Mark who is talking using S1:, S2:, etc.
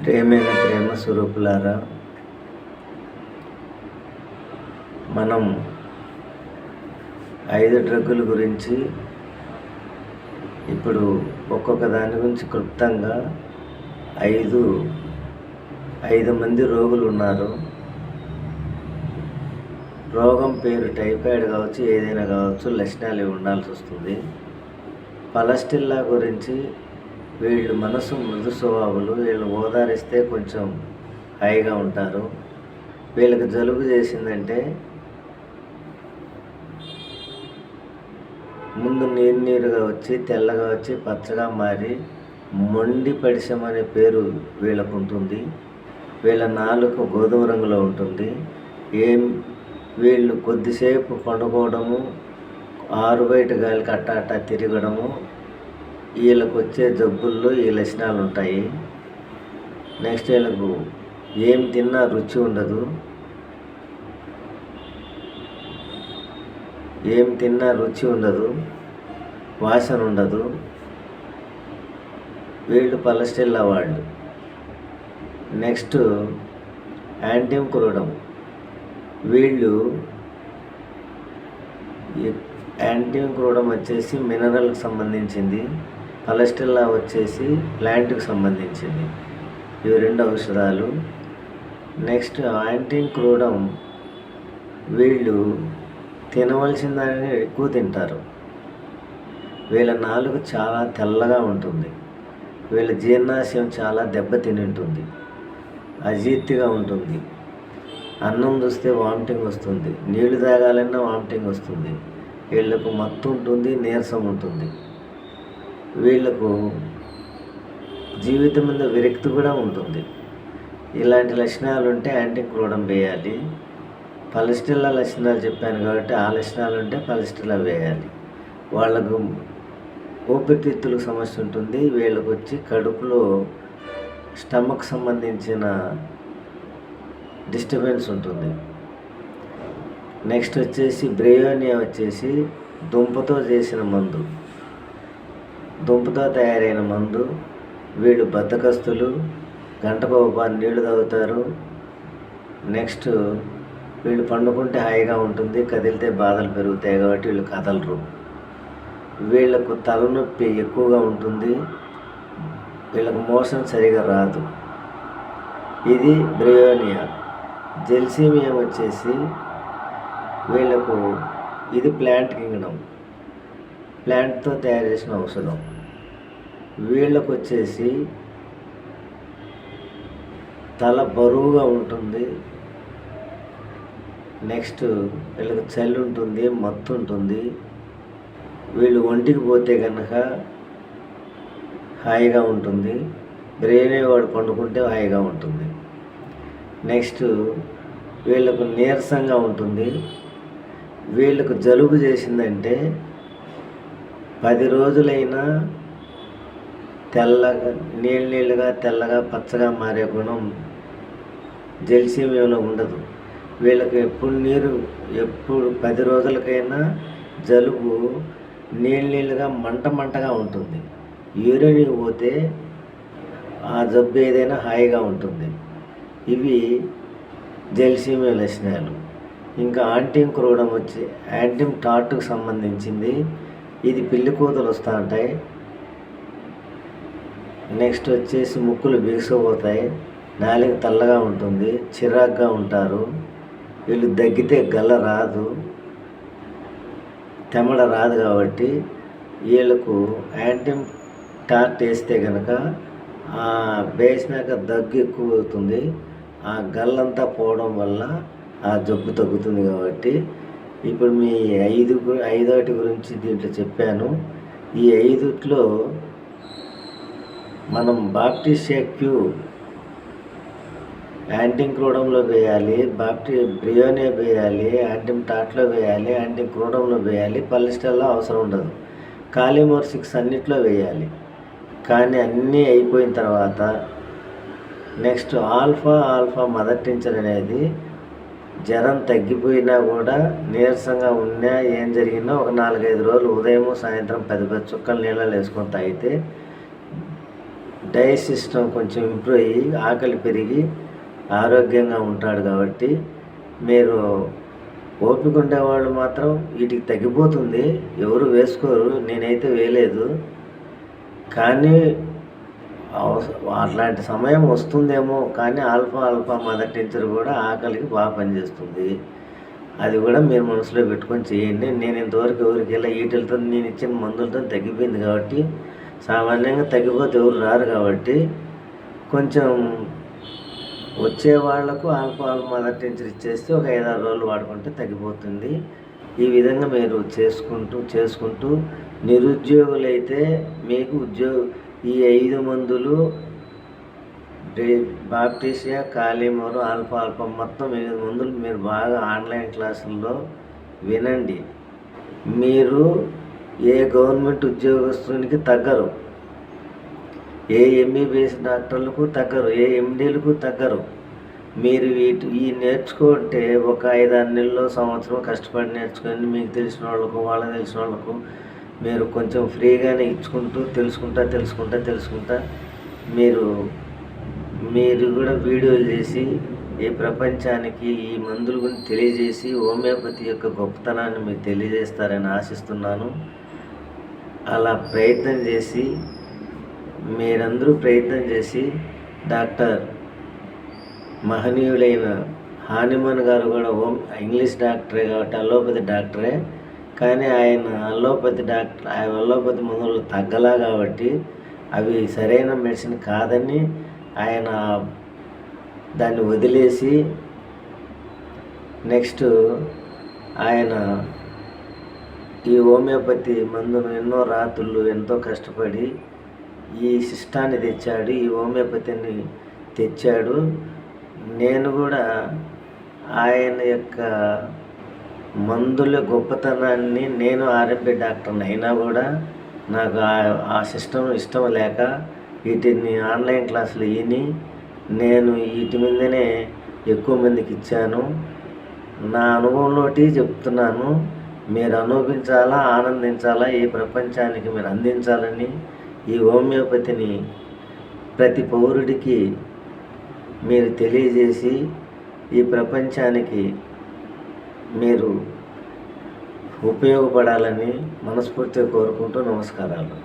S1: ప్రేమైన ప్రేమ స్వరూపులారా, మనం 5 డ్రగ్గుల గురించి ఇప్పుడు ఒక్కొక్క దాని గురించి క్లుప్తంగా ఐదు మంది రోగులు ఉన్నారు. రోగం పేరు టైఫాయిడ్ కావచ్చు, ఏదైనా కావచ్చు, లక్షణాలు ఉండాల్సి వస్తుంది. పలస్టిల్లా గురించి వీళ్ళు మనసు మృదు స్వభావులు, వీళ్ళు ఓదారిస్తే కొంచెం హాయిగా ఉంటారు. వీళ్ళకి జలుబు చేసిందంటే ముందు నీరుగా వచ్చి, తెల్లగా వచ్చి, పచ్చగా మారి మొండి పడిశం అనే పేరు వీళ్ళకు ఉంటుంది. వీళ్ళ నాలుక గోధుమ రంగులో ఉంటుంది. వీళ్ళు కొద్దిసేపు పండుకోవడము, ఆరు బయట గాలికి అట్ట తిరగడము, వీళ్ళకు వచ్చే జబ్బుల్లో ఈ లక్షణాలు ఉంటాయి. నెక్స్ట్ వీళ్ళకు ఏం తిన్నా రుచి ఉండదు, వాసన ఉండదు. వీళ్ళు పలస్టిల్లా వాళ్ళు. నెక్స్ట్ యాంటీమ్క్రోడమ్. వీళ్ళు యాంటీమ్క్రోడమ్ వచ్చేసి మినరల్కి సంబంధించింది, పలస్టిల్లా వచ్చేసి ప్లాంట్కి సంబంధించింది. ఇవి 2 ఔషధాలు. నెక్స్ట్ యాంటీమ్క్రోడమ్ వీళ్ళు తినవలసిన దానిని ఎక్కువ తింటారు. వీళ్ళ నాలుక చాలా తెల్లగా ఉంటుంది. వీళ్ళ జీర్ణాశయం చాలా దెబ్బతిని ఉంటుంది, అజీర్తిగా ఉంటుంది. అన్నం చూస్తే వామిటింగ్ వస్తుంది, నీళ్లు తాగాలన్నా వామిటింగ్ వస్తుంది. వీళ్ళకు మత్తు ఉంటుంది, నీరసం ఉంటుంది. వీళ్ళకు జీవితం మీద విరక్తి కూడా ఉంటుంది. ఇలాంటి లక్షణాలు ఉంటే యాంటీమ్క్రోడమ్ వేయాలి. పలస్టిల్లా లక్షణాలు చెప్పాను కాబట్టి ఆ లక్షణాలు ఉంటే పలస్టిల్లా వేయాలి. వాళ్ళకు ఊపిరితిత్తులకు సమస్య ఉంటుంది. వీళ్ళకు వచ్చి కడుపులో స్టమక్ సంబంధించిన డిస్టర్బెన్స్ ఉంటుంది. నెక్స్ట్ వచ్చేసి బ్రేయోనియా వచ్చేసి దుంపతో చేసిన మందు, దుంపతో తయారైన మందు. వీళ్ళు బద్ధకస్తులు, గంటకు ఒకపారి నీళ్లు తాగుతారు. నెక్స్ట్ వీళ్ళు పండుకుంటే హాయిగా ఉంటుంది, కదిలితే బాధలు పెరుగుతాయి కాబట్టి వీళ్ళు కదలరు. వీళ్ళకు తలనొప్పి ఎక్కువగా ఉంటుంది, వీళ్ళకు మోషన్ సరిగా రాదు. ఇది బ్రేయోనియా. జెల్సీమియా వచ్చేసి వీళ్ళకు ఇది ప్లాంట్ కింగ్డమ్, ప్లాంట్తో తయారు చేసిన ఔషధం. వీళ్ళకు వచ్చేసి తల బరువుగా ఉంటుంది. నెక్స్ట్ వీళ్ళకి చలి ఉంటుంది, మత్తు ఉంటుంది. వీళ్ళు ఒంటికి పోతే కనుక హాయిగా ఉంటుంది, బ్రెయిన్ వాడు పండుకుంటే హాయిగా ఉంటుంది. నెక్స్ట్ వీళ్ళకు నీరసంగా ఉంటుంది. వీళ్ళకు జలుబు చేసిందంటే 10 రోజులైనా తెల్లగా నీళ్ళుగా తెల్లగా పచ్చగా మారే గుణం జెల్సీమియాలో ఉండదు. వీళ్ళకి ఎప్పుడు 10 రోజులకైనా జలుబు నీళ్ళుగా మంటగా ఉంటుంది. యూరిన్కి పోతే ఆ జబ్బు ఏదైనా హాయిగా ఉంటుంది. ఇవి జెల్సీమియా లక్షణాలు. ఇంకా యాంటీమ్క్రోడమ్ వచ్చి యాంటీమ్ టార్ట్కు సంబంధించింది. ఇది పిల్లి కూతలు వస్తూ ఉంటాయి. నెక్స్ట్ వచ్చేసి ముక్కులు బిగుసుకుపోతాయి, నాలుక తెల్లగా ఉంటుంది, చిరాగ్గా ఉంటారు. వీళ్ళు దగ్గితే గల్ల రాదు, తెమడ రాదు. కాబట్టి వీళ్ళకు యాంటీమ్ టార్ట్ వేస్తే కనుక వేసినాక దగ్గు ఎక్కువ అవుతుంది. ఆ గల్లంతా పోవడం వల్ల ఆ జబ్బు తగ్గుతుంది. కాబట్టి ఇప్పుడు మీ 5 గురించి దీంట్లో చెప్పాను. ఈ 5లో మనం బాప్టిషేక్యూ యాంటీమ్క్రోడమ్లో వేయాలి, బ్రియోనియా వేయాలి, యాంటీమ్ టార్ట్లో వేయాలి, యాంటీమ్క్రోడమ్లో వేయాలి. పలస్టిల్లా అవసరం ఉండదు. కాలిమోర్ 6 అన్నిట్లో వేయాలి. కానీ అన్నీ అయిపోయిన తర్వాత నెక్స్ట్ ఆల్ఫా మదర్ టించర్ అనేది జ్వరం తగ్గిపోయినా కూడా నీరసంగా ఉన్నా ఏం జరిగినా ఒక 4-5 రోజులు ఉదయం సాయంత్రం 10 చుక్కలు నీళ్ళలో వేసుకొని తాగితే డైజెస్ట్ సిస్టమ్ కొంచెం ఇంప్రూవ్ అయ్యి ఆకలి పెరిగి ఆరోగ్యంగా ఉంటాడు. కాబట్టి మీరు ఓపిక ఉండేవాళ్ళు మాత్రం వీటికి తగ్గిపోతుంది, ఎవరు వేసుకోరు, నేనైతే వేయలేదు. కానీ అట్లాంటి సమయం వస్తుందేమో, కానీ ఆల్ఫా మదర్ టించర్ కూడా ఆకలికి బాగా పనిచేస్తుంది. అది కూడా మీరు మనసులో పెట్టుకొని చేయండి. నేను ఇంతవరకు ఎవరికి ఇలా వీటితో నేను ఇచ్చిన మందులతో తగ్గిపోయింది కాబట్టి, సామాన్యంగా తగ్గిపోతే ఎవరు రారు కాబట్టి, కొంచెం వచ్చే వాళ్లకు ఆల్ఫా మదర్ టించర్ ఇచ్చేస్తే ఒక 5-6 రోజులు వాడుకుంటే తగ్గిపోతుంది. ఈ విధంగా మీరు చేసుకుంటూ నిరుద్యోగులైతే మీకు ఈ 5 మందులు బాప్టిసియా, కాలిమోర్, ఆల్ఫా మొత్తం 8 మందులు మీరు బాగా ఆన్లైన్ క్లాసుల్లో వినండి. మీరు ఏ గవర్నమెంట్ ఉద్యోగస్తునికి తగ్గరు, ఏ ఎంబీబీఎస్ డాక్టర్లకు తగ్గరు, ఏ ఎండీలకు తగ్గరు. మీరు ఈ నేర్చుకుంటే ఒక 5-6 నెలలు, సంవత్సరం కష్టపడి నేర్చుకొని మీకు తెలిసిన వాళ్ళకు, వాళ్ళకి తెలిసిన వాళ్ళకు మీరు కొంచెం ఫ్రీగానే ఇచ్చుకుంటూ తెలుసుకుంటా మీరు కూడా వీడియోలు చేసి ఈ ప్రపంచానికి ఈ మందుల గురించి తెలియజేసి హోమియోపతి యొక్క గొప్పతనాన్ని మీకు తెలియజేస్తారని ఆశిస్తున్నాను. అలా మీరందరూ ప్రయత్నం చేసి డాక్టర్ మహనీయులైన హానిమన్ గారు కూడా ఇంగ్లీష్ డాక్టరే కాబట్టి అలోపతి డాక్టరే, కానీ ఆయన అలోపతి మందులు తగ్గలా కాబట్టి అవి సరైన మెడిసిన్ కాదని ఆయన దాన్ని వదిలేసి నెక్స్ట్ ఆయన ఈ హోమియోపతి మందును ఎన్నో రాత్రులు ఎంతో కష్టపడి ఈ సిస్టాన్ని తెచ్చాడు, ఈ హోమియోపతిని తెచ్చాడు. నేను కూడా ఆయన యొక్క మందుల గొప్పతనాన్ని, నేను ఆర్ఎంపీ డాక్టర్ని అయినా కూడా నాకు ఆ సిస్టమ్ ఇష్టం లేక వీటిని ఆన్లైన్ క్లాసులు నేను వీటి మీదనే ఎక్కువ మందికి ఇచ్చాను. నా అనుభవంలోటి చెప్తున్నాను. మీరు అనుభవించాలా, ఆనందించాలా, ఈ ప్రపంచానికి మీరు అందించాలని ఈ హోమియోపతిని ప్రతి పౌరుడికి మీరు తెలియజేసి ఈ ప్రపంచానికి మీరు ఉపయోగపడాలని మనస్ఫూర్తిగా కోరుకుంటూ నమస్కారాలు.